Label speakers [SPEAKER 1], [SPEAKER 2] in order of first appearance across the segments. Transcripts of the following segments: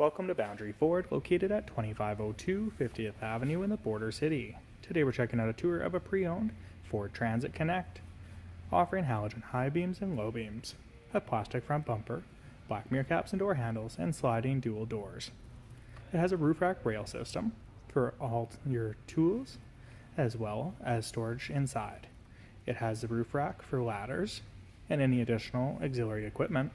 [SPEAKER 1] Welcome to Boundary Ford, located at 2502 50th Avenue in the Border City. Today we're checking out a tour of a pre-owned Ford Transit Connect, offering halogen high beams and low beams, a plastic front bumper, black mirror caps and door handles, and sliding dual doors. It has a roof rack rail system for all your tools, as well as storage inside. It has the roof rack for ladders and any additional auxiliary equipment.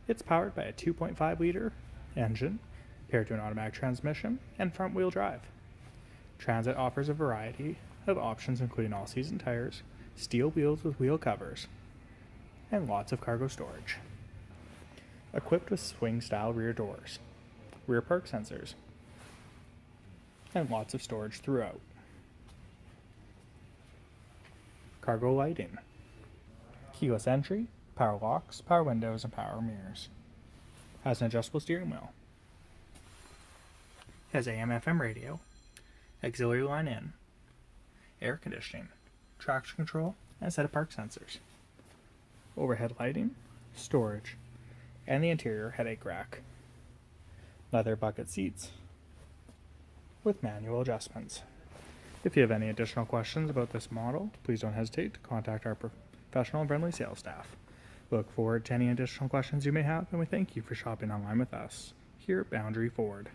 [SPEAKER 1] It's powered by a 2.5 liter engine paired to an automatic transmission and front wheel drive. Transit offers a variety of options including all-season tires, steel wheels with wheel covers, and lots of cargo storage. Equipped with swing-style rear doors, rear park sensors, and lots of storage throughout. Cargo lighting, keyless entry, power locks, power windows, and power mirrors. Has an adjustable steering wheel. Has AM/FM radio, auxiliary line in, air conditioning, traction control, and a set of park sensors. Overhead lighting, storage, and the interior headache rack. Leather bucket seats with manual adjustments. If you have any additional questions about this model, please don't hesitate to contact our professional and friendly sales staff. We look forward to any additional questions you may have, and we thank you for shopping online with us here at Boundary Ford.